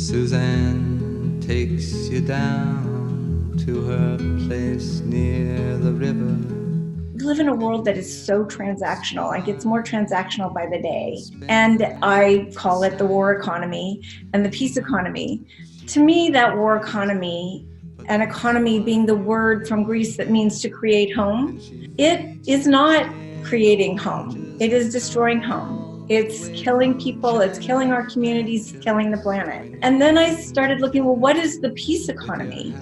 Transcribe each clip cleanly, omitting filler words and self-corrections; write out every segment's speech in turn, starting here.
Suzanne takes you down to her place near the river. We live in a world that is so transactional. Like, it's more transactional by the day. And I call it the war economy and the peace economy. To me, that war economy, an economy being the word from Greece that means to create home, it is not creating home. It is destroying home. It's killing people, it's killing our communities, killing the planet. And then I started looking, well, what is the peace economy?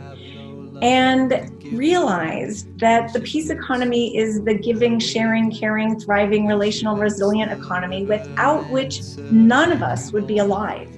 And realized that the peace economy is the giving, sharing, caring, thriving, relational, resilient economy without which none of us would be alive.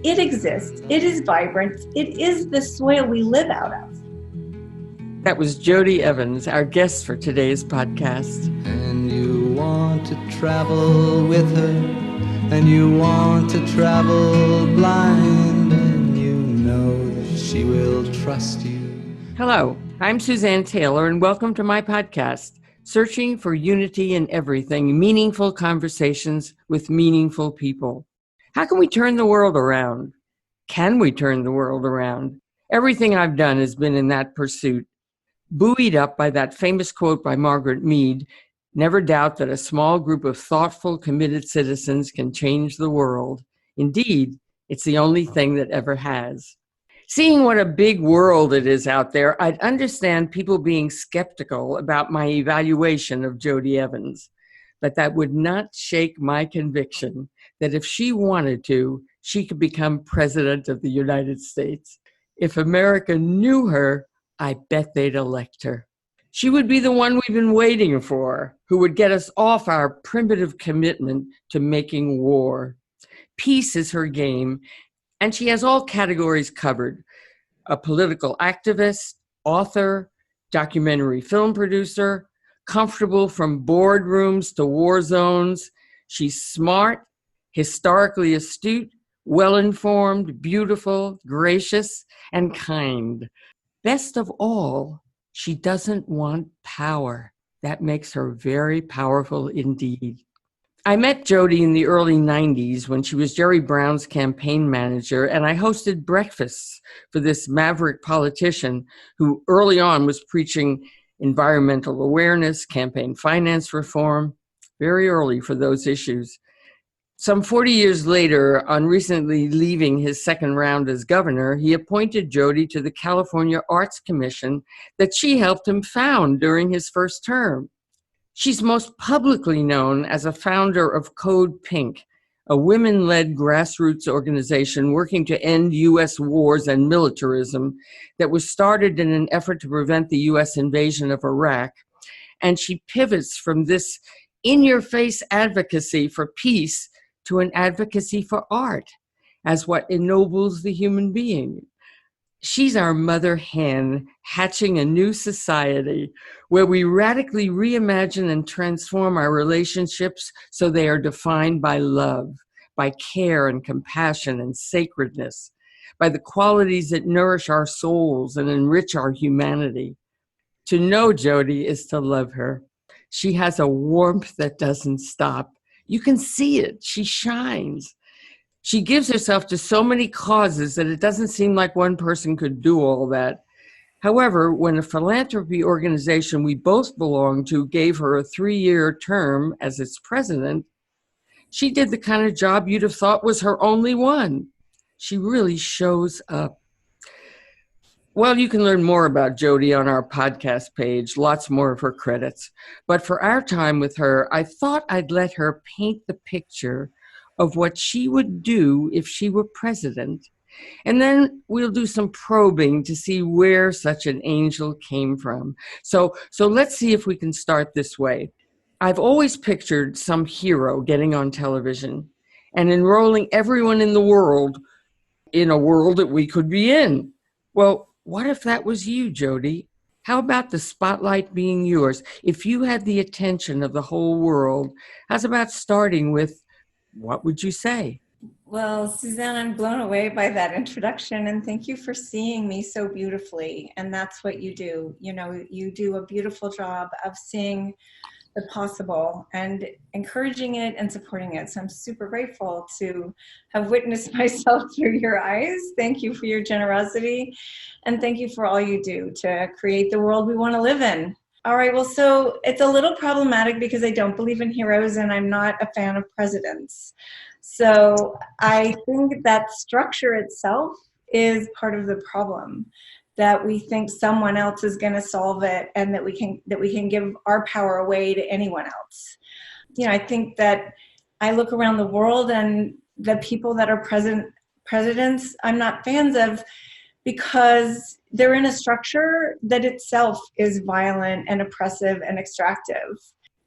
It exists, it is vibrant, it is the soil we live out of. That was Jodie Evans, our guest for today's podcast. And you want to travel with her, and you want to travel blind, and you know that she will trust you. Hello, I'm Suzanne Taylor, and welcome to my podcast, Searching for Unity in Everything, Meaningful Conversations with Meaningful People. How can we turn the world around? Can we turn the world around? Everything I've done has been in that pursuit. Buoyed up by that famous quote by Margaret Mead, never doubt that a small group of thoughtful, committed citizens can change the world. Indeed, it's the only thing that ever has. Seeing what a big world it is out there, I'd understand people being skeptical about my evaluation of Jodie Evans, but that would not shake my conviction that if she wanted to, she could become president of the United States. If America knew her, I bet they'd elect her. She would be the one we've been waiting for, who would get us off our primitive commitment to making war. Peace is her game, and she has all categories covered. A political activist, author, documentary film producer, comfortable from boardrooms to war zones. She's smart, historically astute, well-informed, beautiful, gracious, and kind. Best of all, she doesn't want power. That makes her very powerful indeed. I met Jodie in the early 90s when she was Jerry Brown's campaign manager, and I hosted breakfasts for this maverick politician who early on was preaching environmental awareness, campaign finance reform, very early for those issues. Some 40 years later, on recently leaving his second round as governor, he appointed Jodie to the California Arts Commission that she helped him found during his first term. She's most publicly known as a founder of Code Pink, a women-led grassroots organization working to end U.S. wars and militarism that was started in an effort to prevent the U.S. invasion of Iraq. And she pivots from this in-your-face advocacy for peace to an advocacy for art as what ennobles the human being. She's our mother hen hatching a new society where we radically reimagine and transform our relationships so they are defined by love, by care and compassion and sacredness, by the qualities that nourish our souls and enrich our humanity. To know Jodie is to love her. She has a warmth that doesn't stop. You can see it. She shines. She gives herself to so many causes that it doesn't seem like one person could do all that. However, when a philanthropy organization we both belong to gave her a 3-year term as its president, she did the kind of job you'd have thought was her only one. She really shows up. Well, you can learn more about Jodie on our podcast page, lots more of her credits. But for our time with her, I thought I'd let her paint the picture of what she would do if she were president. And then we'll do some probing to see where such an angel came from. So let's see if we can start this way. I've always pictured some hero getting on television and enrolling everyone in the world in a world that we could be in. Well, what if that was you, Jodie? How about the spotlight being yours? If you had the attention of the whole world, how's about starting with, what would you say? Well, Suzanne, I'm blown away by that introduction, and thank you for seeing me so beautifully. And that's what you do. You know, you do a beautiful job of seeing the possible and encouraging it and supporting it. So I'm super grateful to have witnessed myself through your eyes. Thank you for your generosity. And thank you for all you do to create the world we want to live in. All right, well, so it's a little problematic because I don't believe in heroes and I'm not a fan of presidents. So I think that structure itself is part of the problem, that we think someone else is going to solve it and that we can give our power away to anyone else. You know, I think that I look around the world and the people that are presidents, I'm not fans of, because they're in a structure that itself is violent and oppressive and extractive.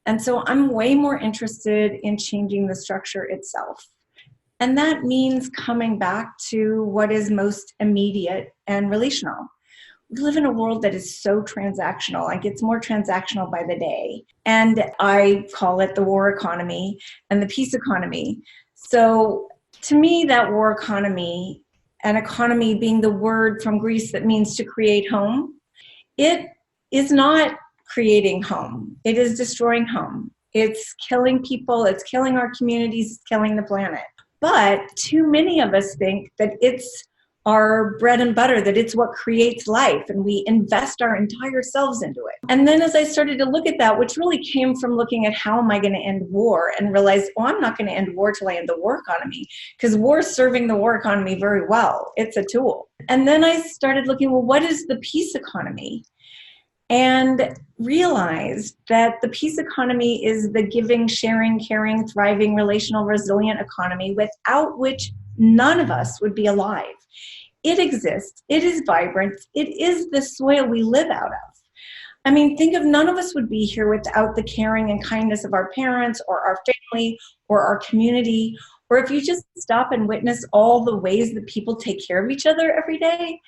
And so I'm way more interested in changing the structure itself. And that means coming back to what is most immediate and relational. We live in a world that is so transactional, like it's more transactional by the day. And I call it the war economy and the peace economy. So to me, that war economy, an economy being the word from Greece that means to create home, it is not creating home. It is destroying home. It's killing people. It's killing our communities. It's killing the planet. But too many of us think that it's our bread and butter, that it's what creates life, and we invest our entire selves into it. And then as I started to look at that, which really came from looking at how am I going to end war, and realized, oh, I'm not going to end war till I end the war economy, because war's serving the war economy very well. It's a tool. And then I started looking, well, what is the peace economy? And realized that the peace economy is the giving, sharing, caring, thriving, relational, resilient economy without which none of us would be alive. It exists. It is vibrant. It is the soil we live out of. I mean, think of, none of us would be here without the caring and kindness of our parents or our family or our community. Or if you just stop and witness all the ways that people take care of each other every day,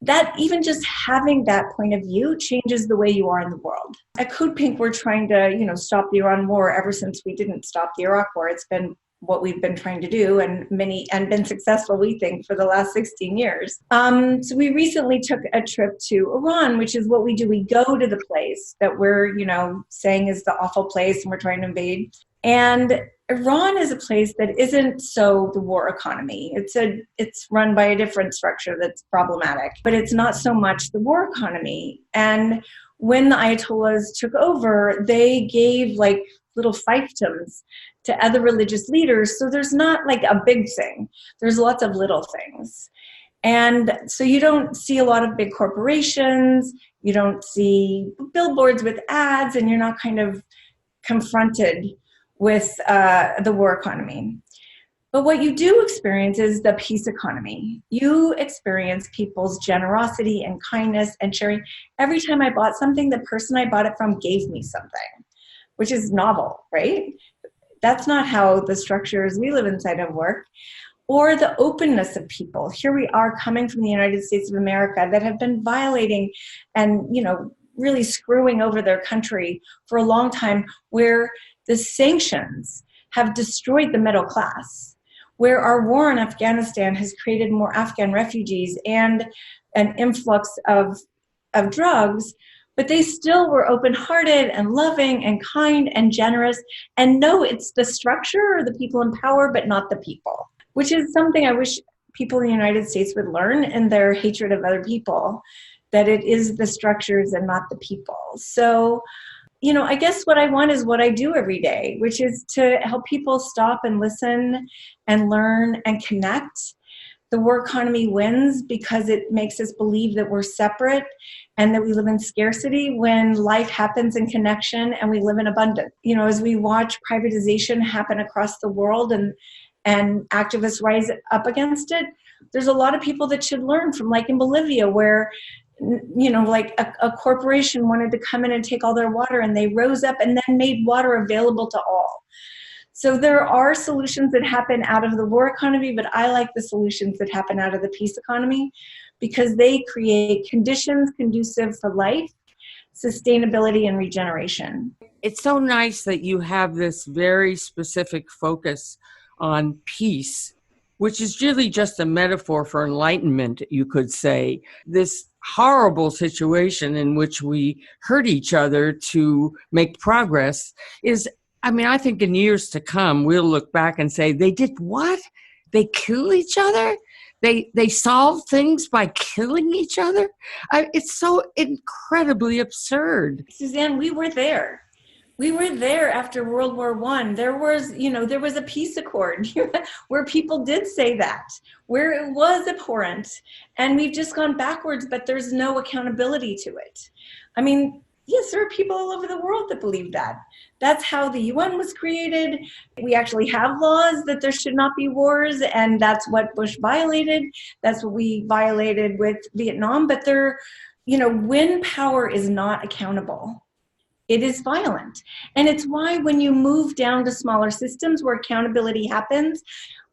that even just having that point of view changes the way you are in the world. At Code Pink, we're trying to, stop the Iran war ever since we didn't stop the Iraq war. It's been what we've been trying to do, and been successful, we think, for the last 16 years. So we recently took a trip to Iran, which is what we do. We go to the place that we're, saying is the awful place and we're trying to invade. And Iran is a place that isn't so the war economy. It's run by a different structure that's problematic, but it's not so much the war economy. And when the Ayatollahs took over, they gave like little fiefdoms to other religious leaders. So there's not like a big thing. There's lots of little things. And so you don't see a lot of big corporations. You don't see billboards with ads, and you're not kind of confronted with the war economy. But what you do experience is the peace economy. You experience people's generosity and kindness and sharing. Every time I bought something, the person I bought it from gave me something, which is novel, right? That's not how the structures we live inside of work. Or the openness of people. Here we are coming from the United States of America that have been violating and, really screwing over their country for a long time, where the sanctions have destroyed the middle class, where our war in Afghanistan has created more Afghan refugees and an influx of drugs, but they still were open-hearted and loving and kind and generous. And no, it's the structure or the people in power, but not the people, which is something I wish people in the United States would learn in their hatred of other people, that it is the structures and not the people. So, I guess what I want is what I do every day, which is to help people stop and listen and learn and connect. The war economy wins because it makes us believe that we're separate and that we live in scarcity, when life happens in connection and we live in abundance. As we watch privatization happen across the world and activists rise up against it, there's a lot of people that should learn from, like in Bolivia, where a corporation wanted to come in and take all their water, and they rose up and then made water available to all. So there are solutions that happen out of the war economy, but I like the solutions that happen out of the peace economy, because they create conditions conducive for life, sustainability, and regeneration. It's so nice that you have this very specific focus on peace which is really just a metaphor for enlightenment, you could say. This horrible situation in which we hurt each other to make progress is, I think in years to come, we'll look back and say, they did what? They kill each other? They solve things by killing each other? It's so incredibly absurd. Suzanne, we were there. We were there after World War I. There was a peace accord where people did say that, where it was abhorrent. And we've just gone backwards, but there's no accountability to it. I mean, yes, there are people all over the world that believe that. That's how the UN was created. We actually have laws that there should not be wars, and that's what Bush violated. That's what we violated with Vietnam. But when power is not accountable, it is violent. And it's why when you move down to smaller systems where accountability happens,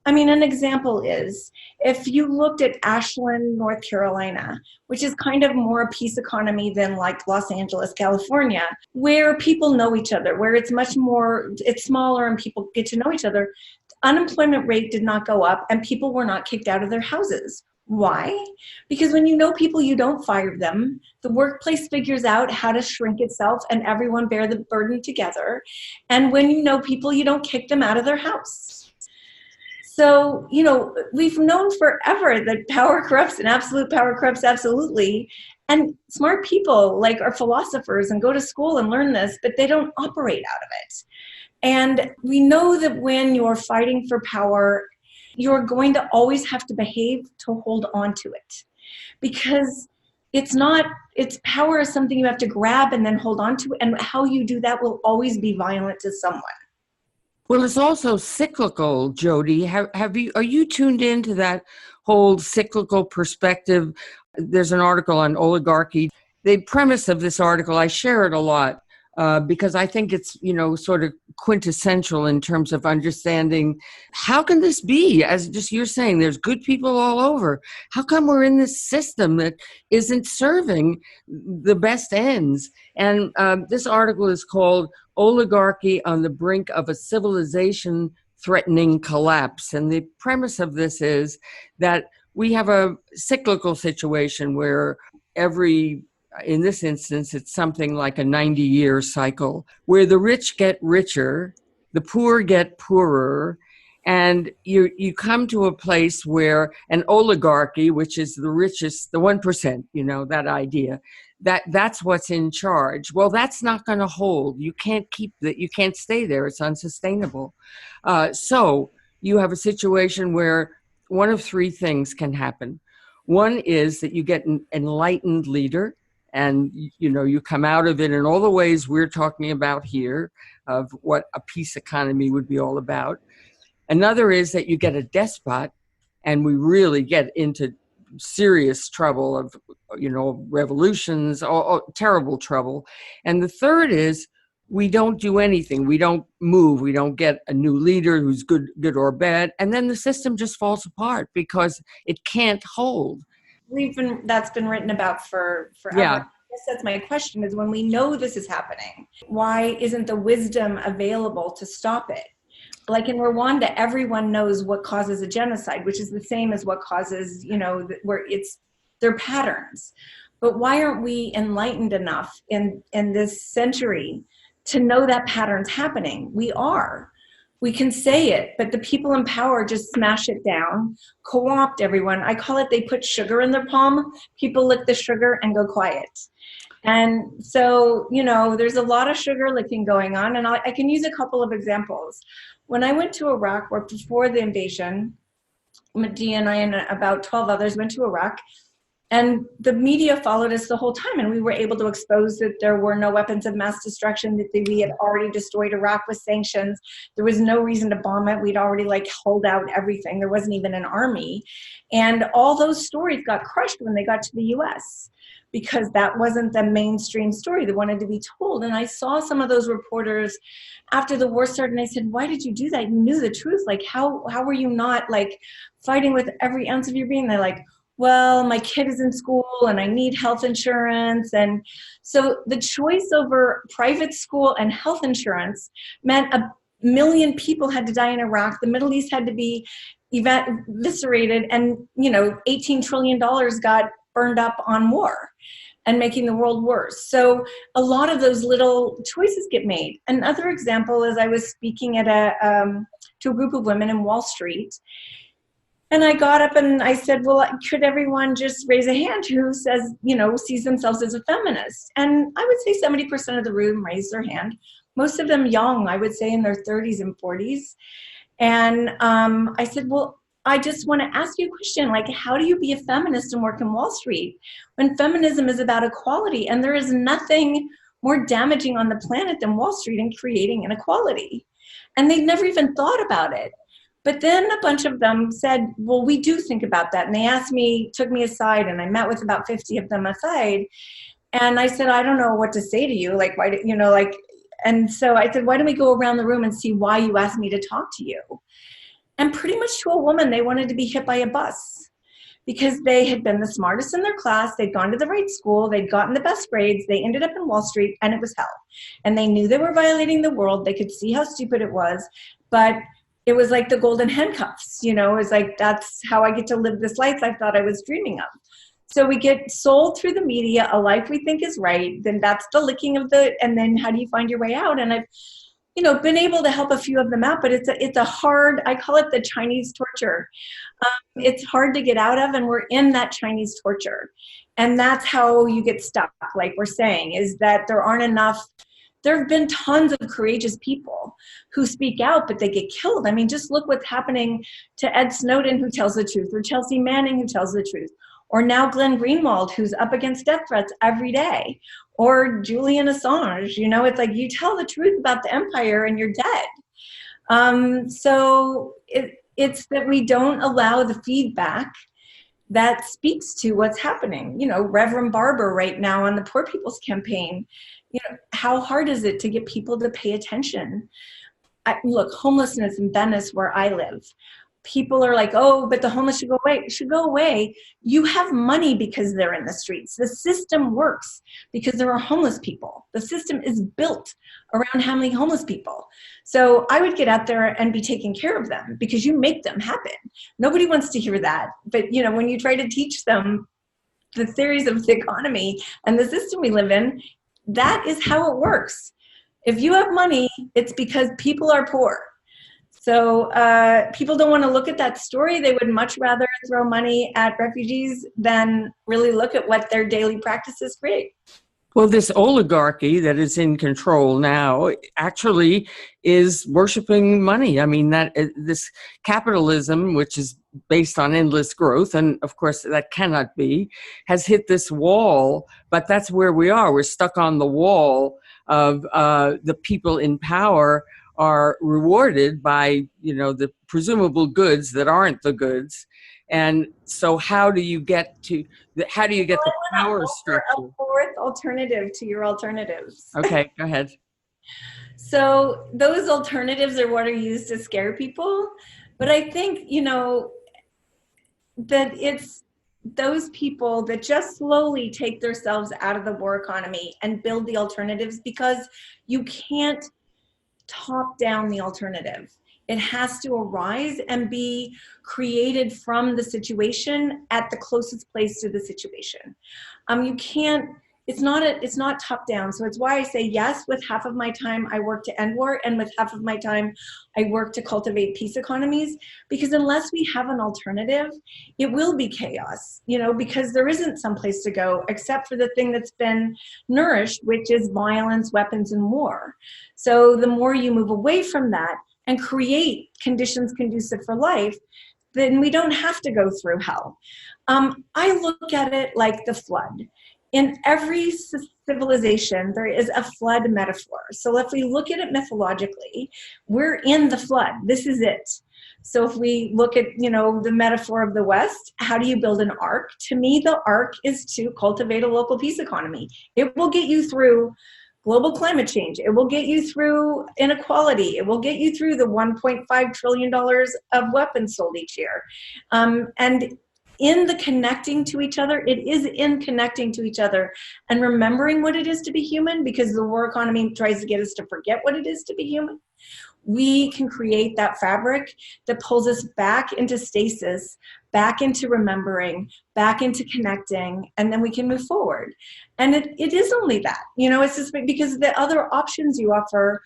an example is, if you looked at Ashland, North Carolina, which is kind of more a peace economy than like Los Angeles, California, where people know each other, where it's smaller and people get to know each other, unemployment rate did not go up and people were not kicked out of their houses. Why? Because when you know people, you don't fire them. The workplace figures out how to shrink itself and everyone bear the burden together. And when you know people, you don't kick them out of their house. So, we've known forever that power corrupts and absolute power corrupts absolutely. And smart people are philosophers and go to school and learn this, but they don't operate out of it. And we know that when you're fighting for power, you're going to always have to behave to hold on to it, because it's power is something you have to grab and then hold on to. And how you do that will always be violent to someone. Well, it's also cyclical, Jodie. Are you tuned into that whole cyclical perspective? There's an article on oligarchy. The premise of this article, I share it a lot because I think it's, sort of quintessential in terms of understanding how can this be? As just you're saying, there's good people all over. How come we're in this system that isn't serving the best ends? And this article is called Oligarchy on the Brink of a Civilization Threatening Collapse. And the premise of this is that we have a cyclical situation where in this instance, it's something like a 90-year cycle where the rich get richer, the poor get poorer, and you come to a place where an oligarchy, which is the richest, the 1%, that idea, that's what's in charge. Well, that's not going to hold. You can't keep that. You can't stay there. It's unsustainable. So you have a situation where one of three things can happen. One is that you get an enlightened leader, and you come out of it in all the ways we're talking about here of what a peace economy would be all about. Another is that you get a despot, and we really get into serious trouble of, revolutions, or terrible trouble. And the third is we don't do anything. We don't move. We don't get a new leader who's good or bad. And then the system just falls apart because it can't hold. That's been written about for forever. Yeah. I guess that's my question, is when we know this is happening, why isn't the wisdom available to stop it? Like in Rwanda, everyone knows what causes a genocide, which is the same as what causes, they're patterns. But why aren't we enlightened enough in this century to know that pattern's happening? We are. We can say it, but the people in power just smash it down, co-opt everyone. I call it, they put sugar in their palm. People lick the sugar and go quiet. And so, there's a lot of sugar licking going on. And I can use a couple of examples. When I went to Iraq, or before the invasion, Medea and I and about 12 others went to Iraq. And the media followed us the whole time, and we were able to expose that there were no weapons of mass destruction, that we had already destroyed Iraq with sanctions. There was no reason to bomb it. We'd already holed out everything. There wasn't even an army. And all those stories got crushed when they got to the US, because that wasn't the mainstream story that wanted to be told. And I saw some of those reporters after the war started, and I said, why did you do that? You knew the truth. How were you not fighting with every ounce of your being? They're like, well, my kid is in school and I need health insurance. And so the choice over private school and health insurance meant million people had to die in Iraq. The Middle East had to be eviscerated, and $18 trillion got burned up on war and making the world worse. So a lot of those little choices get made. Another example is I was speaking at to a group of women in Wall Street, and I got up and I said, well, could everyone just raise a hand who says, sees themselves as a feminist? And I would say 70% of the room raised their hand. Most of them young, I would say in their 30s and 40s. And I said, well, I just want to ask you a question, like, how do you be a feminist and work in Wall Street when feminism is about equality? And there is nothing more damaging on the planet than Wall Street and creating inequality. And they'd never even thought about it. But then a bunch of them said, well, we do think about that. And they asked me, took me aside, and I met with about 50 of them aside. And I said, I don't know what to say to you. Like, why, and so I said, why don't we go around the room and see why you asked me to talk to you? And pretty much to a woman, they wanted to be hit by a bus because they had been the smartest in their class. They'd gone to the right school. They'd gotten the best grades. They ended up in Wall Street, and it was hell. And they knew they were violating the world. They could see how stupid it was. But it was like the golden handcuffs, it was like, that's how I get to live this life I thought I was dreaming of. So we get sold through the media a life we think is right. Then that's the licking of and then how do you find your way out? And I've, been able to help a few of them out, but it's a hard, I call it the Chinese torture. It's hard to get out of, and we're in that Chinese torture. And that's how you get stuck, like we're saying, is that there aren't enough. There have been tons of courageous people who speak out, but they get killed. I mean, just look what's happening to Ed Snowden, who tells the truth, or Chelsea Manning, who tells the truth, or now Glenn Greenwald, who's up against death threats every day, or Julian Assange. It's like you tell the truth about the empire and you're dead. So it's that we don't allow the feedback that speaks to what's happening. Reverend Barber right now on the Poor People's Campaign, how hard is it to get people to pay attention? Look, homelessness in Venice, where I live, people are like, oh, but the homeless should go away. It should go away. You have money because they're in the streets. The system works because there are homeless people. The system is built around having homeless people. So I would get out there and be taking care of them because you make them happen. Nobody wants to hear that. But, when you try to teach them the theories of the economy and the system we live in, that is how it works. If you have money, it's because people are poor. So people don't want to look at that story. They would much rather throw money at refugees than really look at what their daily practices create. Well, this oligarchy that is in control now actually is worshiping money. I mean, this capitalism, which is based on endless growth, and of course that cannot be, has hit this wall, but that's where we are. We're stuck on the wall of the people in power are rewarded by, the presumable goods that aren't the goods. And so how do you get the power structure? A fourth alternative to your alternatives. Okay, go ahead. So those alternatives are what are used to scare people. But I think, that it's those people that just slowly take themselves out of the war economy and build the alternatives, because you can't top down the alternative. It has to arise and be created from the situation at the closest place to the situation. You can't, it's not top down. So it's why I say yes, with half of my time I work to end war, and with half of my time I work to cultivate peace economies, because unless we have an alternative, it will be chaos, because there isn't some place to go except for the thing that's been nourished, which is violence, weapons, and war. So the more you move away from that and create conditions conducive for life, then we don't have to go through hell. I look at it like the flood. In every civilization, there is a flood metaphor. So if we look at it mythologically, we're in the flood. This is it. So if we look at, the metaphor of the West, how do you build an ark? To me, the ark is to cultivate a local peace economy. It will get you through global climate change. It will get you through inequality. It will get you through the $1.5 trillion of weapons sold each year. And in the connecting to each other, it is in connecting to each other and remembering what it is to be human, because the war economy tries to get us to forget what it is to be human. we can create that fabric that pulls us back into stasis, back into remembering, back into connecting, and then we can move forward. And it is only that, it's just because the other options you offer,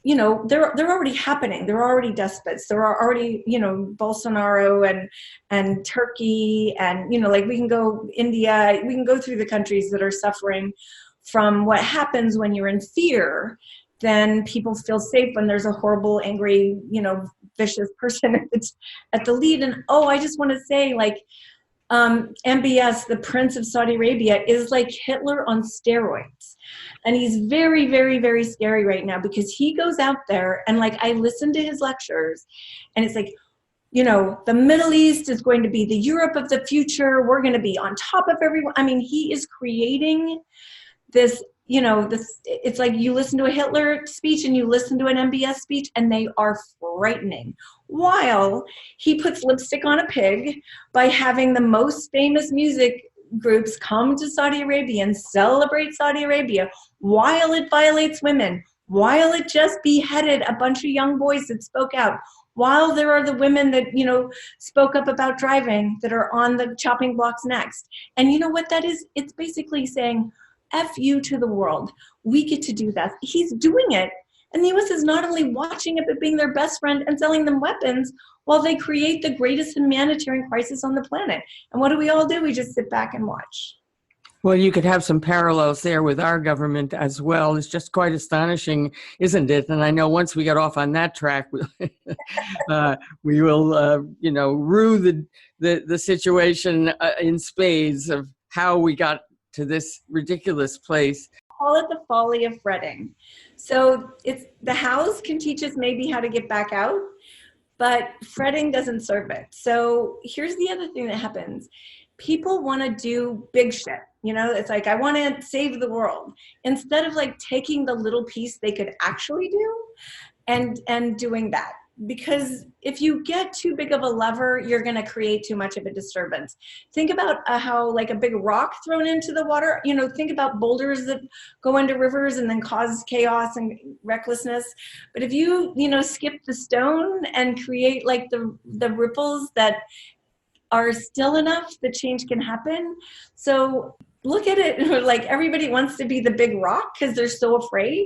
they're already happening. There are already despots. There are already, Bolsonaro and Turkey, and, we can go India, we can go through the countries that are suffering from what happens when you're in fear. Then people feel safe when there's a horrible, angry, vicious person at the lead. And, I just want to say, MBS, the Prince of Saudi Arabia, is like Hitler on steroids. And he's very, very, very scary right now because he goes out there and I listen to his lectures and it's the Middle East is going to be the Europe of the future. We're going to be on top of everyone. I mean, he is creating this, it's like you listen to a Hitler speech and you listen to an MBS speech and they are frightening. While he puts lipstick on a pig by having the most famous music groups come to Saudi Arabia and celebrate Saudi Arabia, while it violates women, while it just beheaded a bunch of young boys that spoke out, while there are the women that, spoke up about driving that are on the chopping blocks next. And you know what that is? It's basically saying, F you to the world. We get to do that. He's doing it. And the U.S. is not only watching it, but being their best friend and selling them weapons while they create the greatest humanitarian crisis on the planet. And what do? We just sit back and watch. Well, you could have some parallels there with our government as well. It's just quite astonishing, isn't it? And I know once we get off on that track, we will, rue the situation in spades of how we got to this ridiculous place. Call it the folly of fretting. So the house can teach us maybe how to get back out, but fretting doesn't serve it. So here's the other thing that happens. People want to do big shit. It's like, I want to save the world instead of taking the little piece they could actually do and doing that. Because if you get too big of a lever, you're going to create too much of a disturbance. Think about how a big rock thrown into the water, think about boulders that go into rivers and then cause chaos and recklessness. But if you, skip the stone and create the ripples that are still enough, the change can happen. So look at it everybody wants to be the big rock because they're so afraid,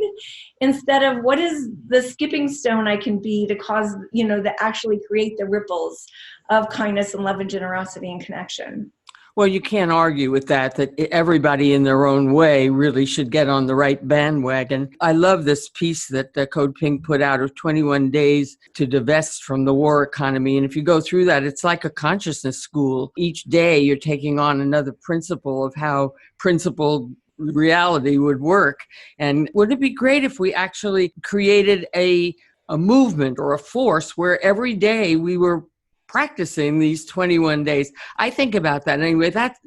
instead of what is the skipping stone I can be to cause, to actually create the ripples of kindness and love and generosity and connection. Well, you can't argue with that everybody in their own way really should get on the right bandwagon. I love this piece that Code Pink put out of 21 days to divest from the war economy. And if you go through that, it's like a consciousness school. Each day you're taking on another principle of how principled reality would work. And wouldn't it be great if we actually created a movement or a force where every day we were practicing these 21 days. I think about that anyway. That,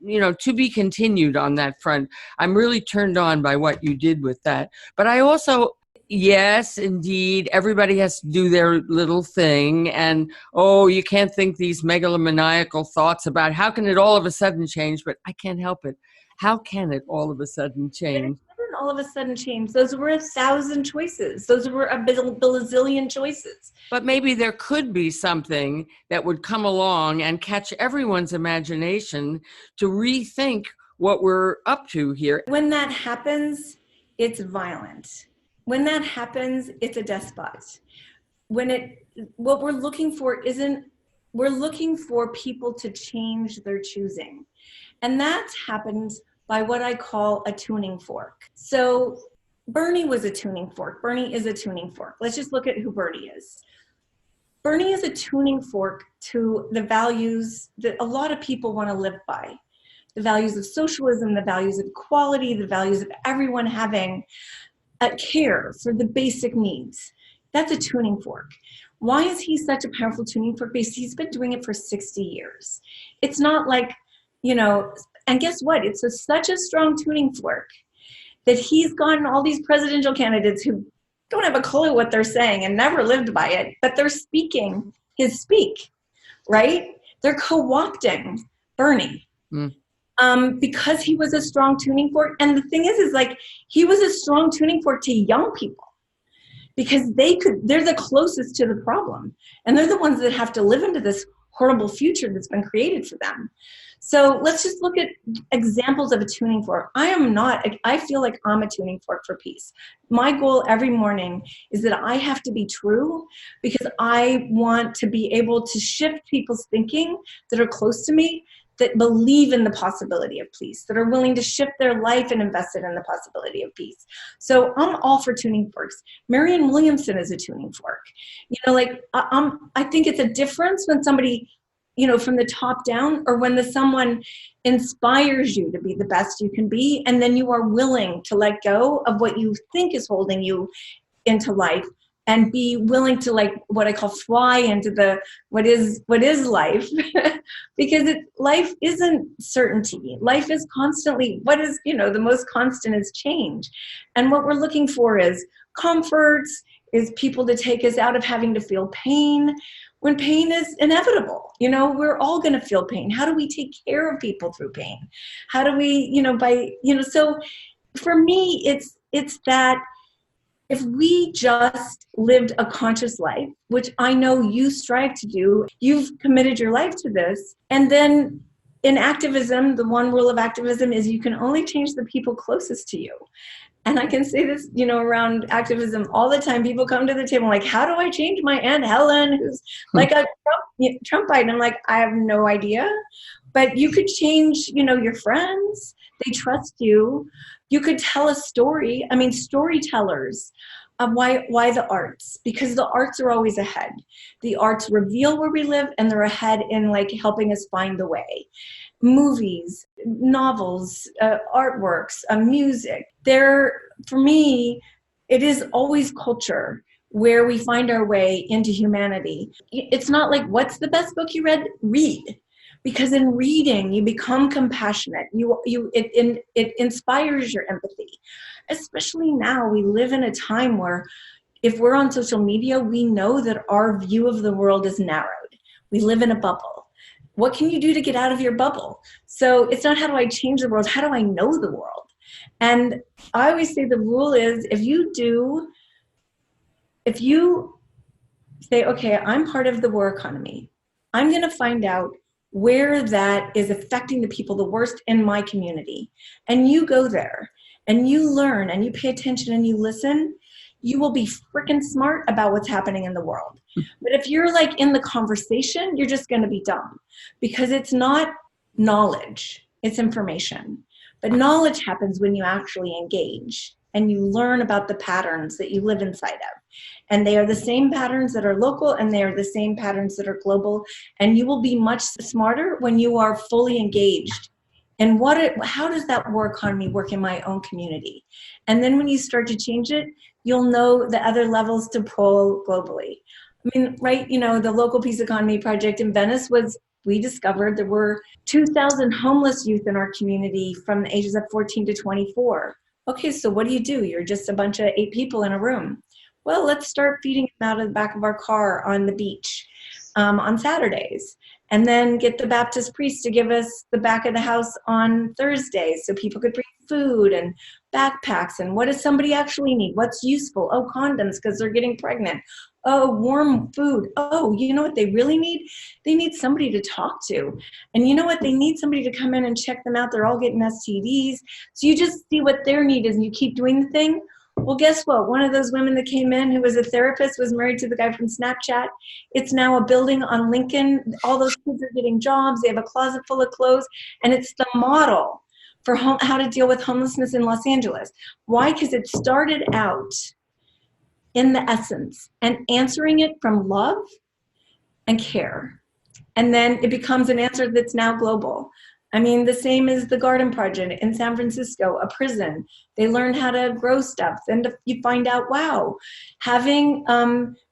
to be continued on that front. I'm really turned on by what you did with that. But I also, yes, indeed, everybody has to do their little thing. And, you can't think these megalomaniacal thoughts about how can it all of a sudden change, but I can't help it. How can it all of a sudden change? All of a sudden change. Those were 1,000 choices. Those were a bazillion choices. But maybe there could be something that would come along and catch everyone's imagination to rethink what we're up to here. When that happens, it's violent. When that happens, it's a despot. What we're looking for we're looking for people to change their choosing. And that happens by what I call a tuning fork. So Bernie was a tuning fork. Bernie is a tuning fork. Let's just look at who Bernie is. Bernie is a tuning fork to the values that a lot of people want to live by. The values of socialism, the values of equality, the values of everyone having a care for the basic needs. That's a tuning fork. Why is he such a powerful tuning fork? Because he's been doing it for 60 years. It's not and guess what? It's such a strong tuning fork that he's gotten all these presidential candidates who don't have a clue what they're saying and never lived by it, but they're speaking his speak, right? They're co-opting Bernie because he was a strong tuning fork. And the thing is he was a strong tuning fork to young people. because they're the closest to the problem. And they're the ones that have to live into this horrible future that's been created for them. So let's just look at examples of a tuning fork. I feel like I'm a tuning fork for peace. My goal every morning is that I have to be true, because I want to be able to shift people's thinking that are close to me, that believe in the possibility of peace, that are willing to shift their life and invest it in the possibility of peace. So I'm all for tuning forks. Marianne Williamson is a tuning fork. I think it's a difference when somebody, from the top down, or when someone inspires you to be the best you can be, and then you are willing to let go of what you think is holding you into life, and be willing to, like, what I call fly into the what is life. Because life isn't certainty. Life is constantly, the most constant is change. And what we're looking for is comforts, is people to take us out of having to feel pain, when pain is inevitable. We're all going to feel pain. How do we take care of people through pain? How do we, so for me, it's that if we just lived a conscious life, which I know you strive to do, you've committed your life to this. And then in activism, the one rule of activism is you can only change the people closest to you. And I can say this, around activism all the time. People come to the table like, how do I change my Aunt Helen, who's like a Trumpite? And I'm like, I have no idea. But you could change, your friends. They trust you. You could tell a story. I mean, storytellers. Why the arts? Because the arts are always ahead. The arts reveal where we live, and they're ahead in, like, helping us find the way. Movies, novels, artworks, music. For me, it is always culture where we find our way into humanity. It's not like, what's the best book you read? Read. Because in reading, you become compassionate. It inspires your empathy. Especially now, we live in a time where if we're on social media, we know that our view of the world is narrowed. We live in a bubble. What can you do to get out of your bubble? So it's not, how do I change the world? How do I know the world? And I always say the rule is, if you say, okay, I'm part of the war economy, I'm going to find out where that is affecting the people the worst in my community. And you go there and you learn and you pay attention and you listen, you will be freaking smart about what's happening in the world. But if you're, like, in the conversation, you're just going to be dumb, because it's not knowledge, it's information. But knowledge happens when you actually engage and you learn about the patterns that you live inside of. And they are the same patterns that are local, and they are the same patterns that are global. And you will be much smarter when you are fully engaged. And how does that war economy work in my own community? And then when you start to change it, you'll know the other levels to pull globally. I mean, right, the local peace economy project in Venice we discovered there were 2,000 homeless youth in our community from the ages of 14 to 24. Okay, so what do? You're just a bunch of 8 people in a room. Well, let's start feeding them out of the back of our car on the beach on Saturdays. And then get the Baptist priest to give us the back of the house on Thursdays so people could bring food and backpacks. And what does somebody actually need? What's useful? Oh, condoms, because they're getting pregnant. Oh, warm food. Oh, you know what they really need? They need somebody to talk to. And you know what? They need somebody to come in and check them out. They're all getting STDs. So you just see what their need is and you keep doing the thing. Well, guess what? One of those women that came in who was a therapist was married to the guy from Snapchat. It's now a building on Lincoln. All those kids are getting jobs. They have a closet full of clothes. And it's the model for how to deal with homelessness in Los Angeles. Why? Because it started out in the essence and answering it from love and care. And then it becomes an answer that's now global. I mean, the same as the Garden Project in San Francisco, a prison. They learn how to grow stuff. Then you find out, wow, having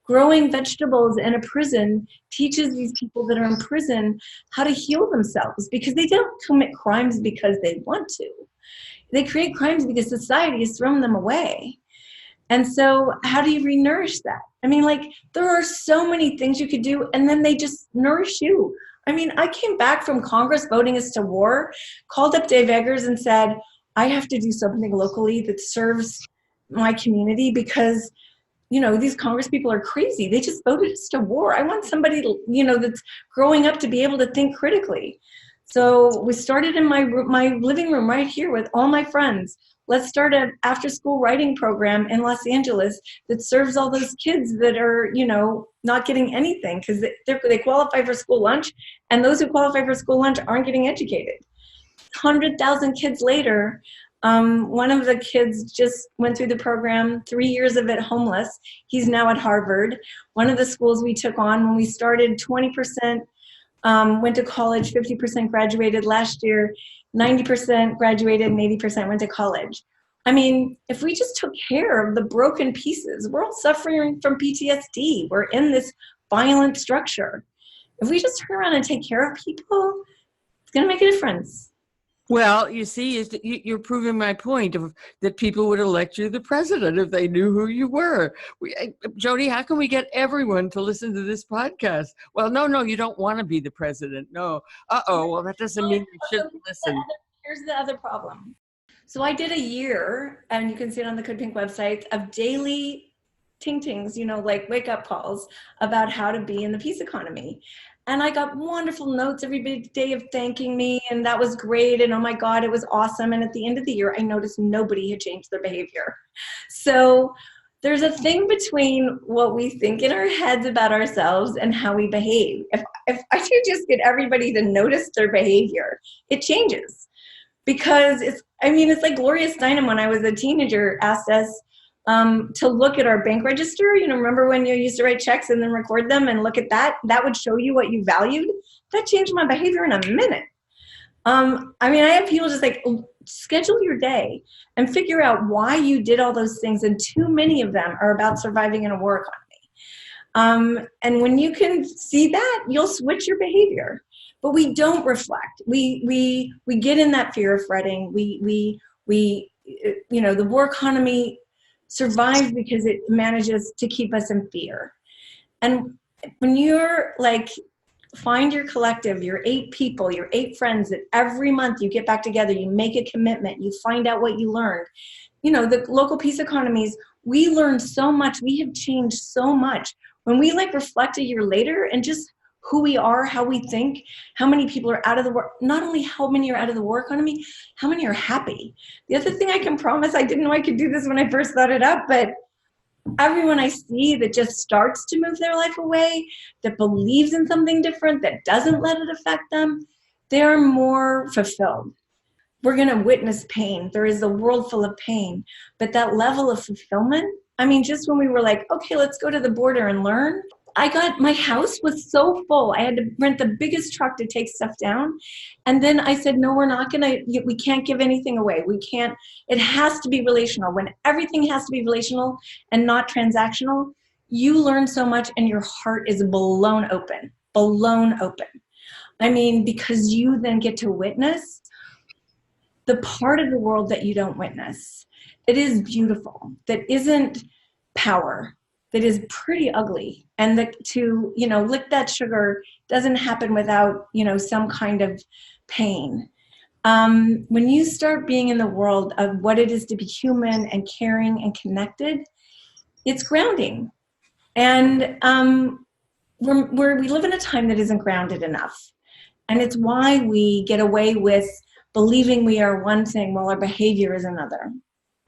growing vegetables in a prison teaches these people that are in prison how to heal themselves, because they don't commit crimes because they want to. They create crimes because society has thrown them away. And so how do you re-nourish that? I mean, like, there are so many things you could do, and then they just nourish you. I mean, I came back from Congress voting us to war, called up Dave Eggers and said, I have to do something locally that serves my community, because, these Congress people are crazy. They just voted us to war. I want somebody, that's growing up to be able to think critically. So we started in my living room right here with all my friends. Let's start an after-school writing program in Los Angeles that serves all those kids that are, not getting anything because they qualify for school lunch, and those who qualify for school lunch aren't getting educated. 100,000 kids later, one of the kids just went through the program, 3 years of it homeless. He's now at Harvard. One of the schools we took on when we started, 20% went to college, 50% graduated. Last year, 90% graduated and 80% went to college. I mean, if we just took care of the broken pieces, we're all suffering from PTSD. We're in this violent structure. If we just turn around and take care of people, it's going to make a difference. Well, you see, you're proving my point that people would elect you the president if they knew who you were. Jodie, how can we get everyone to listen to this podcast? Well, no, you don't want to be the president. No. Well, that doesn't mean you shouldn't listen. Here's the other problem. So I did a year, and you can see it on the Good Pink website, of daily ting-tings, like wake-up calls about how to be in the peace economy. And I got wonderful notes every day of thanking me, and that was great, and oh my God, it was awesome. And at the end of the year, I noticed nobody had changed their behavior. So there's a thing between what we think in our heads about ourselves and how we behave. If I could just get everybody to notice their behavior, it changes. Because it's like Gloria Steinem, when I was a teenager, asked us to look at our bank register. Remember when you used to write checks and then record them and look at that? That would show you what you valued. That changed my behavior in a minute. I have people just schedule your day and figure out why you did all those things. And too many of them are about surviving in a war economy. And when you can see that, you'll switch your behavior. But we don't reflect. We get in that fear of fretting. The war economy survives because it manages to keep us in fear. And when you're find your collective, your 8 people, your 8 friends that every month you get back together, you make a commitment, you find out what you learned. The local peace economies, we learned so much. We have changed so much. When we reflect a year later and just who we are, how we think, how many people are out of the war, not only how many are out of the war economy, how many are happy. The other thing I can promise, I didn't know I could do this when I first thought it up, but everyone I see that just starts to move their life away, that believes in something different, that doesn't let it affect them, they're more fulfilled. We're going to witness pain. There is a world full of pain, but that level of fulfillment, just when we were okay, let's go to the border and learn, my house was so full. I had to rent the biggest truck to take stuff down. And then I said, no, we can't give anything away. It has to be relational. When everything has to be relational and not transactional, you learn so much and your heart is blown open. Because you then get to witness the part of the world that you don't witness. That is beautiful, that isn't power, that is pretty ugly. And to lick that sugar doesn't happen without, some kind of pain. When you start being in the world of what it is to be human and caring and connected, it's grounding. And we live in a time that isn't grounded enough. And it's why we get away with believing we are one thing while our behavior is another.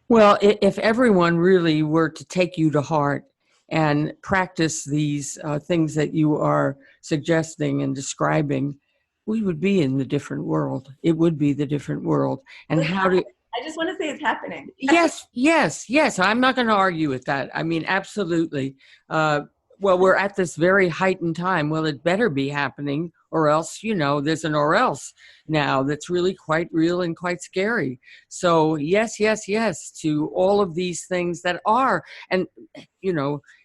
Well, if everyone really were to take you to heart and practice these things that you are suggesting and describing, we would be in the different world. It would be the different world. And I just want to say it's happening. Yes. I'm not going to argue with that. Absolutely. Well, we're at this very heightened time. Well, it better be happening, or else, there's an or else now that's really quite real and quite scary. So yes to all of these things that are, and,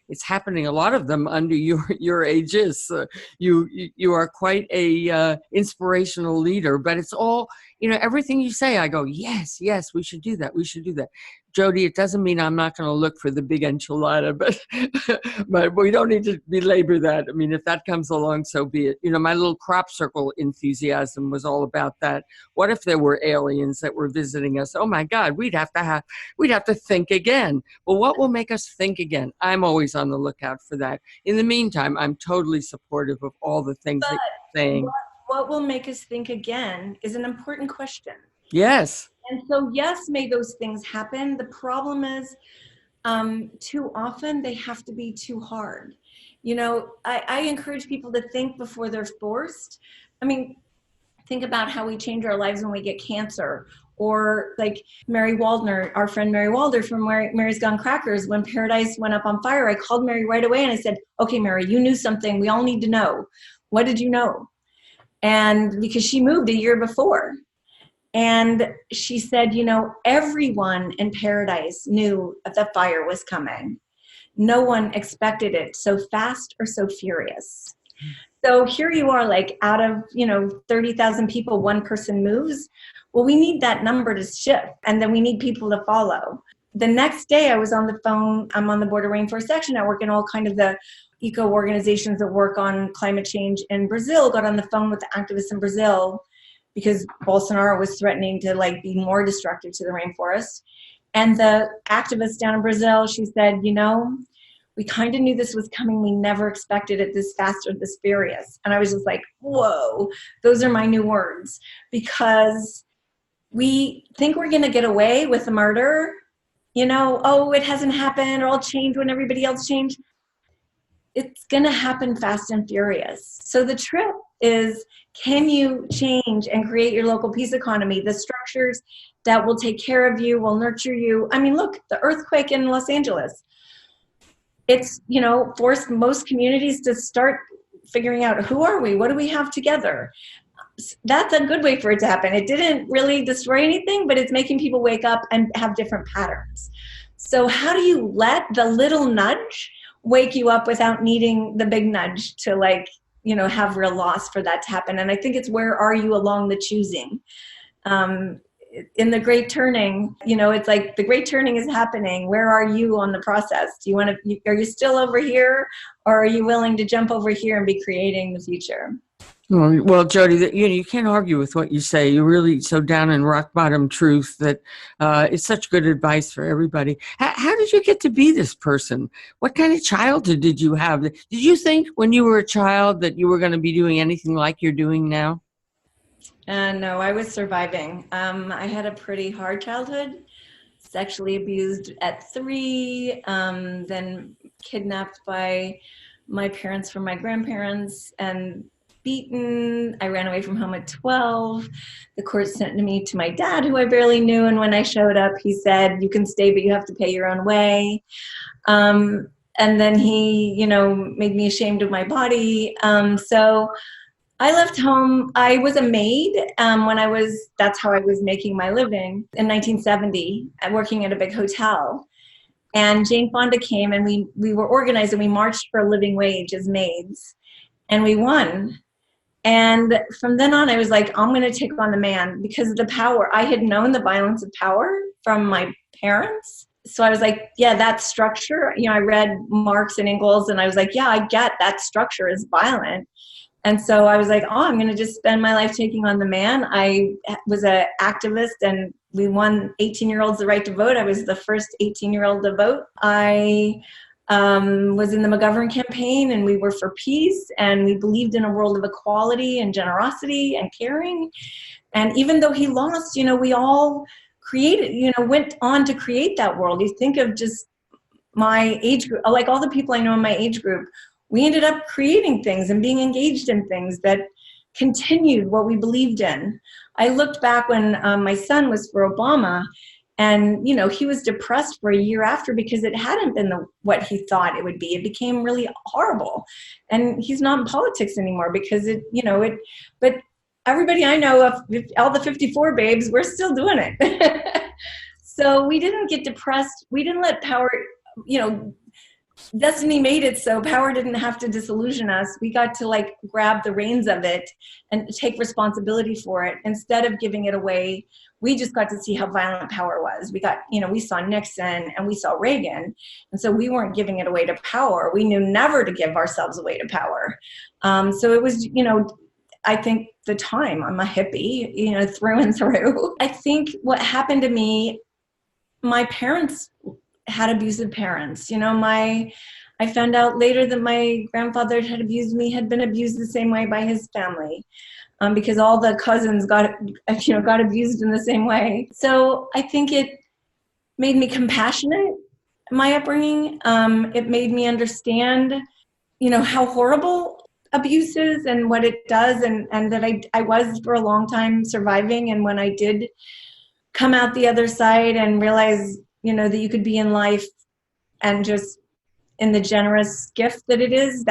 it's happening, a lot of them under your aegis. You are quite a inspirational leader, but it's all, everything you say, I go, yes, we should do that. Jodie, it doesn't mean I'm not going to look for the big enchilada, but but we don't need to belabor that. I mean, if that comes along, so be it. You know, my little crop circle enthusiasm was all about that. What if there were aliens that were visiting us? Oh my God, we'd have to think again. Well, what will make us think again? I'm always on the lookout for that. In the meantime, I'm totally supportive of all the things that you're saying. What will make us think again is an important question. Yes. And so, yes, may those things happen. The problem is too often they have to be too hard. You know, I encourage people to think before they're forced. I mean, think about how we change our lives when we get cancer. Or like Mary Waldner, our friend Mary Walder from Mary's Gone Crackers, when Paradise went up on fire, I called Mary right away and I said, okay, Mary, you knew something we all need to know. What did you know? And because she moved a year before. And she said, you know, everyone in Paradise knew that the fire was coming. No one expected it so fast or so furious. So here you are, like out of, 30,000 people, one person moves. Well, we need that number to shift, and then we need people to follow. The next day I was on the phone. I'm on the board of Rainforest Action Network, and all kind of the eco organizations that work on climate change in Brazil got on the phone with the activists in Brazil because Bolsonaro was threatening to be more destructive to the rainforest. And the activist down in Brazil, she said, we kind of knew this was coming. We never expected it this fast or this furious. And I was just like, whoa, those are my new words. Because we think we're going to get away with the murder. Oh, it hasn't happened, or I'll change when everybody else changed. It's going to happen fast and furious. So the trick is, can you change and create your local peace economy, the structures that will take care of you, will nurture you? I mean, look, the earthquake in Los Angeles, it's, forced most communities to start figuring out, who are we? What do we have together? That's a good way for it to happen. It didn't really destroy anything, but it's making people wake up and have different patterns. So how do you let the little nudge wake you up without needing the big nudge to have real loss for that to happen? And I think it's, where are you along the choosing? In the great turning, it's like the great turning is happening. Where are you on the process? Are you still over here, or are you willing to jump over here and be creating the future? Well, Jodie, you can't argue with what you say. You're really so down in rock bottom truth that it's such good advice for everybody. How did you get to be this person? What kind of childhood did you have? Did you think when you were a child that you were going to be doing anything like you're doing now? No, I was surviving. I had a pretty hard childhood, sexually abused at 3, then kidnapped by my parents from my grandparents and beaten. I ran away from home at 12. The court sent me to my dad, who I barely knew. And when I showed up, he said, you can stay, but you have to pay your own way. And then he, made me ashamed of my body. So I left home. I was a maid that's how I was making my living in 1970, working at a big hotel. And Jane Fonda came, and we were organized, and we marched for a living wage as maids, and we won. And from then on, I was like, I'm going to take on the man, because of the power. I had known the violence of power from my parents. So I was like, yeah, that structure, I read Marx and Engels, and I was like, yeah, I get that structure is violent. And so I was like, I'm going to just spend my life taking on the man. I was an activist, and we won 18-year-olds the right to vote. I was the first 18-year-old to vote. I was in the McGovern campaign, and we were for peace, and we believed in a world of equality and generosity and caring. And even though he lost, we all created, went on to create that world. You think of just my age group, like all the people I know in my age group, we ended up creating things and being engaged in things that continued what we believed in. I looked back when my son was for Obama, and he was depressed for a year after, because it hadn't been what he thought it would be. It became really horrible, and he's not in politics anymore because but everybody I know, of all the 54 babes, we're still doing it. So we didn't get depressed. We didn't let power, destiny made it so power didn't have to disillusion us. We got to like grab the reins of it and take responsibility for it. Instead of giving it away, we just got to see how violent power was. We saw Nixon and we saw Reagan. And so we weren't giving it away to power. We knew never to give ourselves away to power. So it was, I think the time, I'm a hippie, through and through. I think what happened to me, my parents had abusive parents. I found out later that my grandfather had been abused the same way by his family, because all the cousins got abused in the same way. So I think it made me compassionate, my upbringing. It made me understand, how horrible abuse is and what it does, and that I was for a long time surviving. And when I did come out the other side and realize, that you could be in life and just in the generous gift that it is,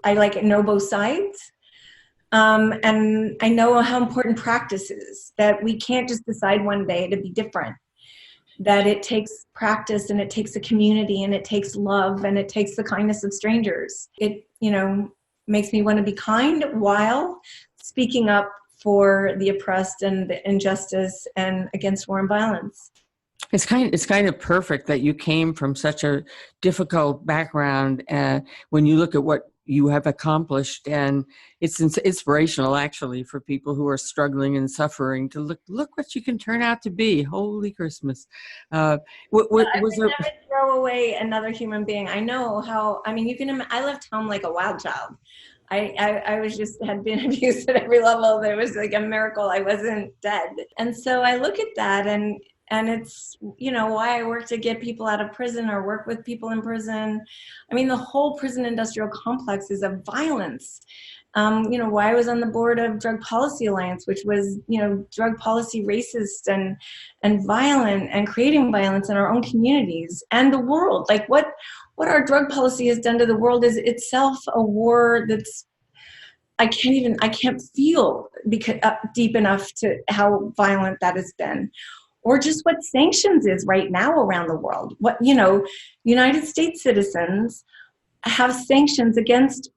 I know both sides. And I know how important practice is, that we can't just decide one day to be different, that it takes practice and it takes a community and it takes love and it takes the kindness of strangers. It, makes me want to be kind while speaking up for the oppressed and the injustice and against war and violence. It's kind of perfect that you came from such a difficult background, when you look at what you have accomplished, and it's inspirational actually for people who are struggling and suffering to look what you can turn out to be. Holy Christmas! I would never throw away another human being. I know how. I mean, I left home like a wild child. I had been abused at every level. There was like a miracle I wasn't dead. And so I look at that and it's, why I work to get people out of prison or work with people in prison. I mean, the whole prison industrial complex is of violence. Why I was on the board of Drug Policy Alliance, which was, drug policy racist and violent and creating violence in our own communities and the world. Like what our drug policy has done to the world is itself a war that's, I can't feel deep enough to how violent that has been. Or just what sanctions is right now around the world. United States citizens have sanctions against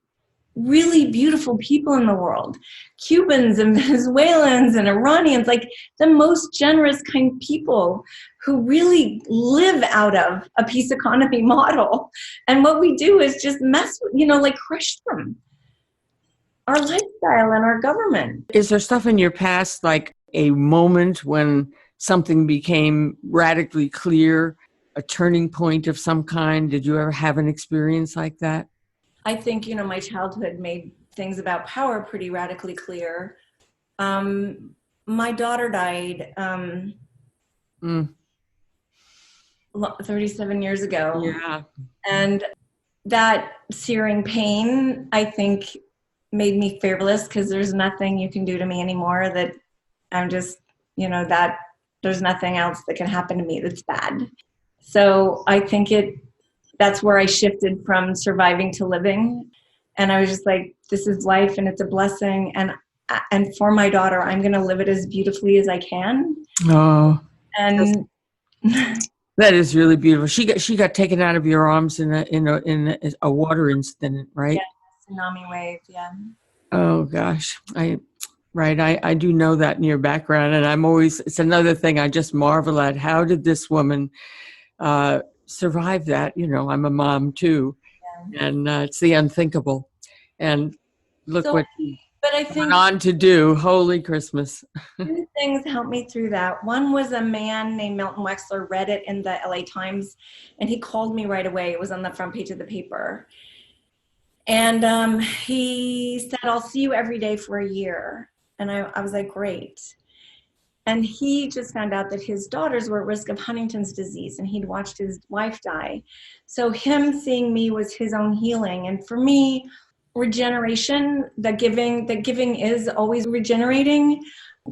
really beautiful people in the world. Cubans and Venezuelans and Iranians, like the most generous kind people who really live out of a peace economy model. And what we do is just mess with, crush them. Our lifestyle and our government. Is there stuff in your past, like a moment when something became radically clear, a turning point of some kind? Did you ever have an experience like that? I think, my childhood made things about power pretty radically clear. My daughter died 37 years ago. Yeah. And that searing pain, I think, made me fearless, because there's nothing you can do to me anymore, that I'm just, that there's nothing else that can happen to me that's bad. So I think that's where I shifted from surviving to living. And I was just like, this is life and it's a blessing. And for my daughter, I'm going to live it as beautifully as I can. Oh, and that is really beautiful. She got taken out of your arms in a water incident, right? Yeah, tsunami wave. Yeah. Oh gosh. I do know that in your background, and it's another thing I just marvel at. How did this woman survive that? I'm a mom too, and it's the unthinkable. And look what I think went on to do. Holy Christmas. Two things helped me through that. One was a man named Milton Wexler read it in the LA Times, and he called me right away. It was on the front page of the paper. And he said, I'll see you every day for a year. And I was like, great. And he just found out that his daughters were at risk of Huntington's disease, and he'd watched his wife die. So him seeing me was his own healing. And for me, regeneration, the giving is always regenerating.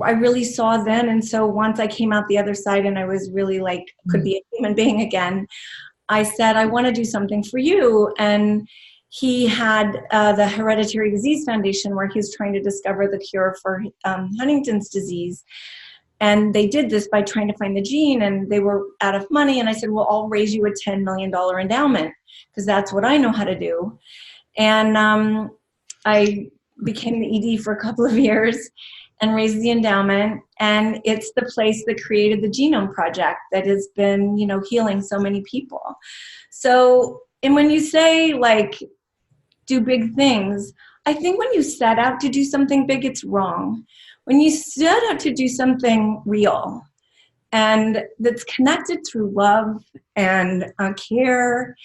I really saw then. And so once I came out the other side and I was really like, could be a human being again, I said, I want to do something for you. And he had the Hereditary Disease Foundation, where he was trying to discover the cure for Huntington's disease. And they did this by trying to find the gene, and they were out of money. And I said, well, I'll raise you a $10 million endowment because that's what I know how to do. And I became the ED for a couple of years and raised the endowment. And it's the place that created the Genome Project that has been, healing so many people. So, and when you say like, do big things, I think when you set out to do something big, it's wrong. When you set out to do something real and that's connected through love and care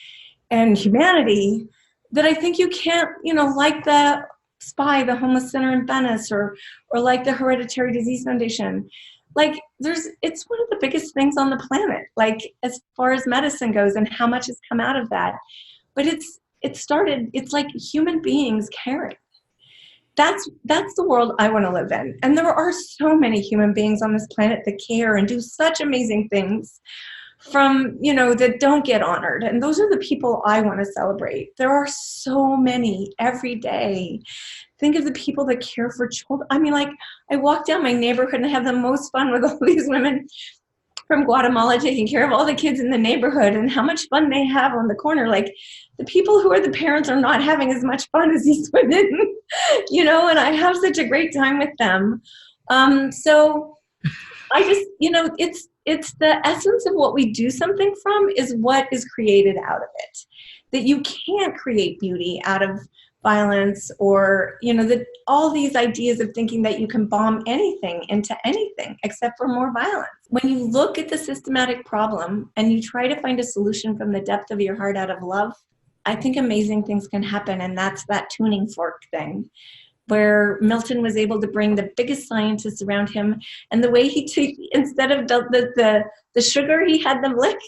and humanity, that I think you can't, like the SPY, the Homeless Center in Venice, or like the Hereditary Disease Foundation. Like it's one of the biggest things on the planet, like as far as medicine goes and how much has come out of that. But it's like human beings caring. That's the world I want to live in. And there are so many human beings on this planet that care and do such amazing things that don't get honored. And those are the people I want to celebrate. There are so many every day. Think of the people that care for children. I mean, like, I walk down my neighborhood and have the most fun with all these women from Guatemala taking care of all the kids in the neighborhood, and how much fun they have on the corner. Like, the people who are the parents are not having as much fun as these women, and I have such a great time with them. So I just, it's the essence of what we do something from is what is created out of it. That you can't create beauty out of violence, or, that all these ideas of thinking that you can bomb anything into anything except for more violence. When you look at the systematic problem and you try to find a solution from the depth of your heart out of love, I think amazing things can happen. And that's that tuning fork thing, where Milton was able to bring the biggest scientists around him, and the way he instead of the sugar he had them lick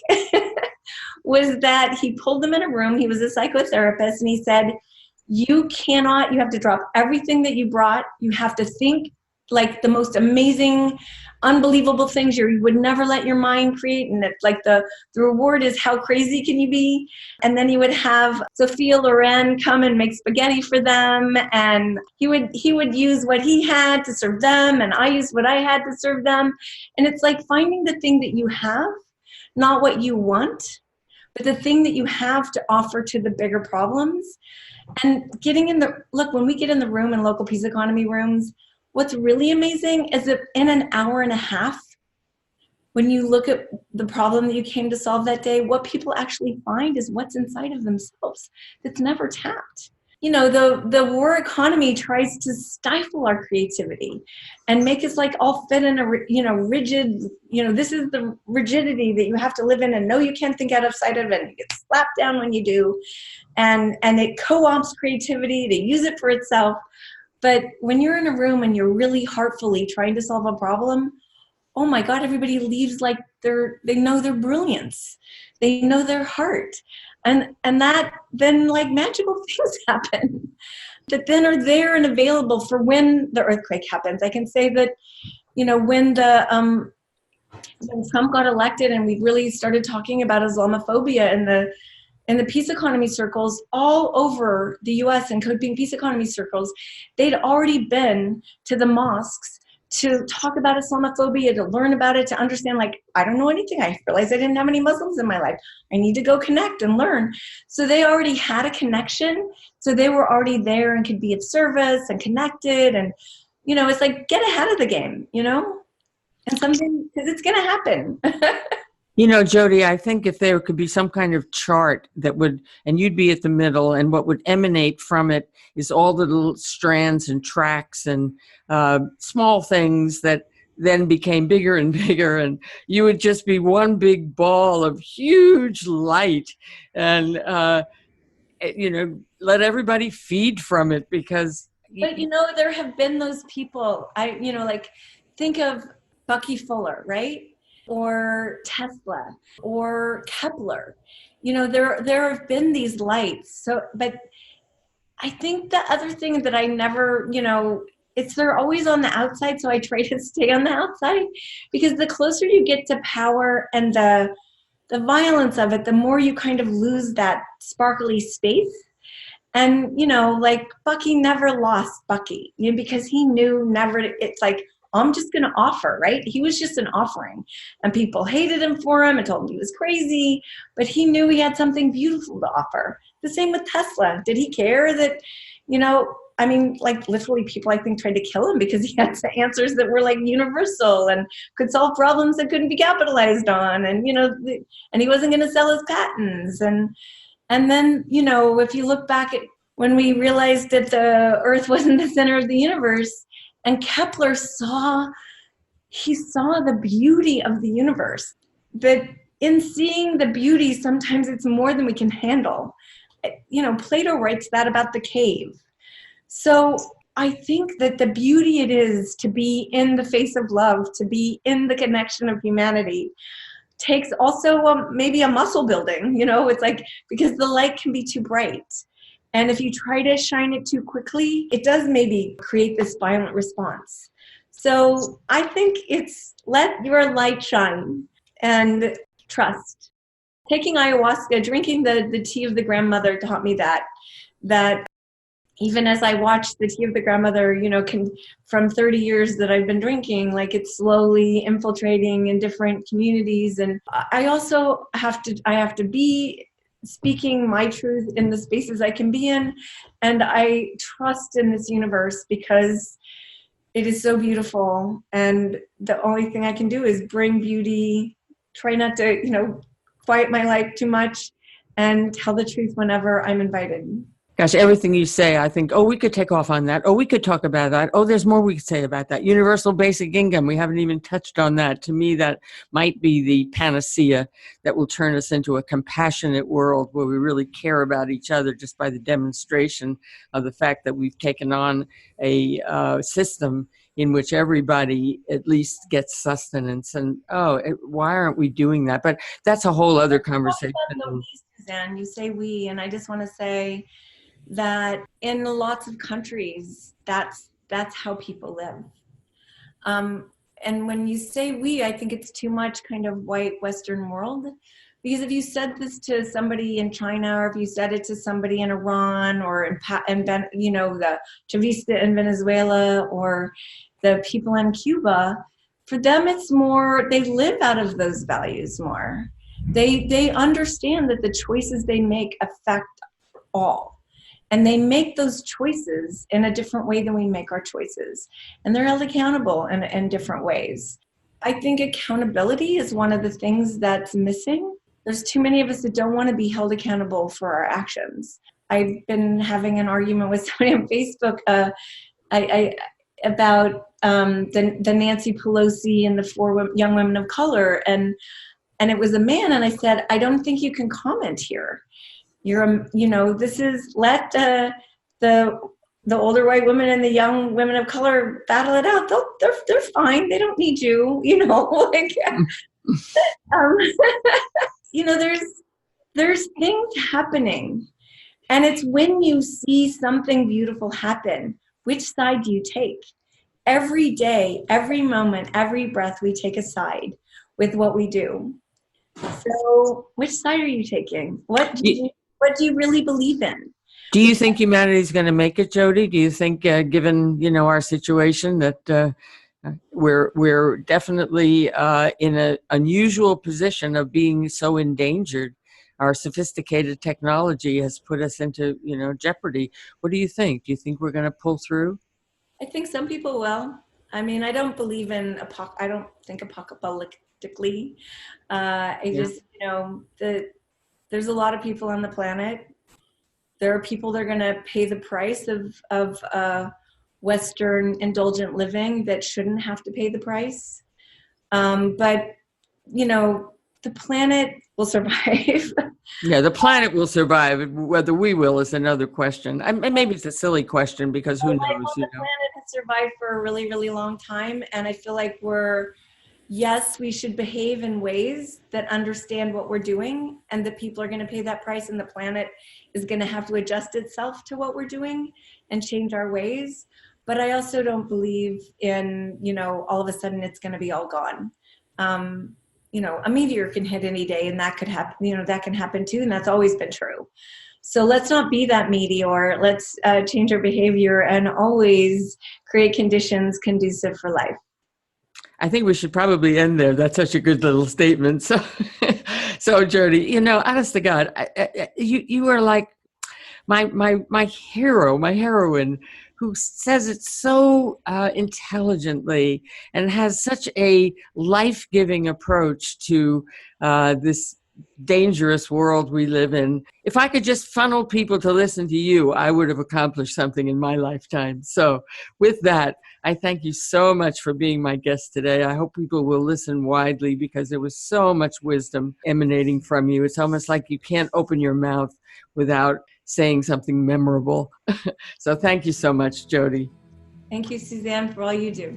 was that he pulled them in a room. He was a psychotherapist, and he said, you have to drop everything that you brought. You have to think like the most amazing, unbelievable things you would never let your mind create. And it's like the reward is how crazy can you be? And then he would have Sophia Loren come and make spaghetti for them. And he would use what he had to serve them, and I used what I had to serve them. And it's like finding the thing that you have, not what you want, but the thing that you have to offer to the bigger problems. And when we get in the room in local peace economy rooms, what's really amazing is that in an hour and a half, when you look at the problem that you came to solve that day, what people actually find is what's inside of themselves that's never tapped. The war economy tries to stifle our creativity and make us like all fit in a, rigid, this is the rigidity that you have to live in, and no, you can't think outside of it, and you get slapped down when you do. And it co-opts creativity to use it for itself. But when you're in a room and you're really heartfully trying to solve a problem, oh my God, everybody leaves like they know their brilliance. They know their heart. And that then like magical things happen that then are there and available for when the earthquake happens. I can say that, when Trump got elected and we really started talking about Islamophobia in the peace economy circles all over the US and code being peace economy circles, they'd already been to the mosques to talk about Islamophobia, to learn about it, to understand, like, I don't know anything. I realized I didn't have any Muslims in my life. I need to go connect and learn. So they already had a connection. So they were already there and could be of service and connected. And, it's like, get ahead of the game, and something, because it's going to happen. Jodie, I think if there could be some kind of chart that would, and you'd be at the middle, and what would emanate from it is all the little strands and tracks and small things that then became bigger and bigger, and you would just be one big ball of huge light, and let everybody feed from it, because. But there have been those people. Think of Bucky Fuller, right? Or Tesla, or Kepler. There have been these lights. So, but I think the other thing that I never, they're always on the outside, so I try to stay on the outside, because the closer you get to power and the violence of it, the more you kind of lose that sparkly space. And, like Bucky never lost Bucky, because he knew never, it's like, I'm just going to offer, right? He was just an offering, and people hated him for him and told him he was crazy, but he knew he had something beautiful to offer. The same with Tesla. Did he care that, I mean, like literally people I think tried to kill him because he had answers that were like universal and could solve problems that couldn't be capitalized on. And, and he wasn't going to sell his patents. And then, if you look back at when we realized that the earth wasn't the center of the universe, and Kepler saw the beauty of the universe. But in seeing the beauty, sometimes it's more than we can handle. Plato writes that about the cave. So I think that the beauty it is to be in the face of love, to be in the connection of humanity, takes also maybe a muscle building, it's like, because the light can be too bright. And if you try to shine it too quickly, it does maybe create this violent response. So I think it's let your light shine and trust. Taking ayahuasca, drinking the tea of the grandmother taught me that even as I watched the tea of the grandmother, from 30 years that I've been drinking, like it's slowly infiltrating in different communities. And I also have to be speaking my truth in the spaces I can be in. And I trust in this universe because it is so beautiful. And the only thing I can do is bring beauty, try not to, quiet my life too much, and tell the truth whenever I'm invited. Gosh, everything you say, I think, we could take off on that. We could talk about that. There's more we could say about that. Universal basic income. We haven't even touched on that. To me, that might be the panacea that will turn us into a compassionate world where we really care about each other just by the demonstration of the fact that we've taken on a system in which everybody at least gets sustenance. And, why aren't we doing that? But that's a whole other conversation. Suzanne, you say we, and I just want to say that in lots of countries, that's how people live. And when you say we, I think it's too much kind of white Western world. Because if you said this to somebody in China, or if you said it to somebody in Iran, or the Chavista in Venezuela, or the people in Cuba, for them it's more, they live out of those values more. They understand that the choices they make affect all. And they make those choices in a different way than we make our choices. And they're held accountable in different ways. I think accountability is one of the things that's missing. There's too many of us that don't want to be held accountable for our actions. I've been having an argument with somebody on Facebook about the Nancy Pelosi and the 4 young women of color. And it was a man. And I said, I don't think you can comment here. This is, let the older white women and the young women of color battle it out. They're fine. They don't need you. There's things happening, and it's when you see something beautiful happen, which side do you take? Every day, every moment, every breath, we take a side with what we do. So, which side are you taking? What do you really believe in? Do you think humanity is going to make it, Jodie? Do you think, given our situation, that we're definitely in an unusual position of being so endangered? Our sophisticated technology has put us into jeopardy. What do you think? Do you think we're going to pull through? I think some people will. I mean, I don't believe in I don't think apocalyptically. Just there's a lot of people on the planet. There are people that are going to pay the price of Western indulgent living that shouldn't have to pay the price. But the planet will survive. Yeah, the planet will survive. Whether we will is another question. And maybe it's a silly question because who knows? The planet has survived for a really, really long time. And I feel like yes, we should behave in ways that understand what we're doing, and the people are going to pay that price, and the planet is going to have to adjust itself to what we're doing and change our ways. But I also don't believe in, all of a sudden it's going to be all gone. A meteor can hit any day, and that could happen, that can happen too. And that's always been true. So let's not be that meteor. Let's change our behavior and always create conditions conducive for life. I think we should probably end there. That's such a good little statement. So, so Jodie, you know, honest to God, you are like my hero, my heroine, who says it so intelligently and has such a life-giving approach to this dangerous world we live in. If I could just funnel people to listen to you, I would have accomplished something in my lifetime. So with that, I thank you so much for being my guest today. I hope people will listen widely because there was so much wisdom emanating from you. It's almost like you can't open your mouth without saying something memorable. So thank you so much, Jodie. Thank you, Suzanne, for all you do.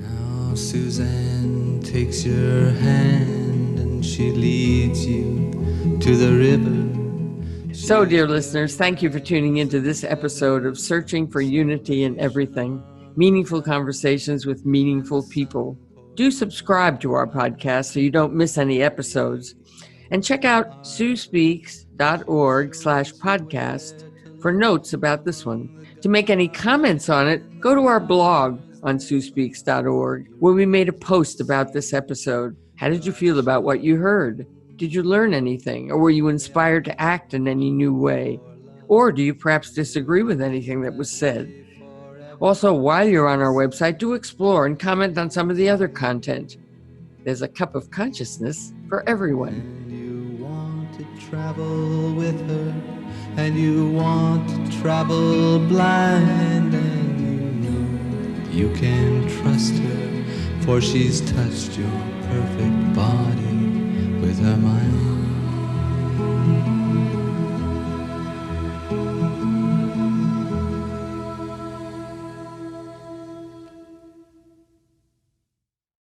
Now Suzanne takes your hand and she leads you to the river. So, dear listeners, thank you for tuning into this episode of Searching for Unity in Everything, meaningful conversations with meaningful people. Do subscribe to our podcast so you don't miss any episodes. And check out suspeaks.org/podcast for notes about this one. To make any comments on it, go to our blog on suspeaks.org, where we made a post about this episode. How did you feel about what you heard? Did you learn anything, or were you inspired to act in any new way? Or do you perhaps disagree with anything that was said? Also, while you're on our website, do explore and comment on some of the other content. There's a cup of consciousness for everyone. Travel with her, and you want to travel blind, and you know you can trust her, for she's touched your perfect body with her mind.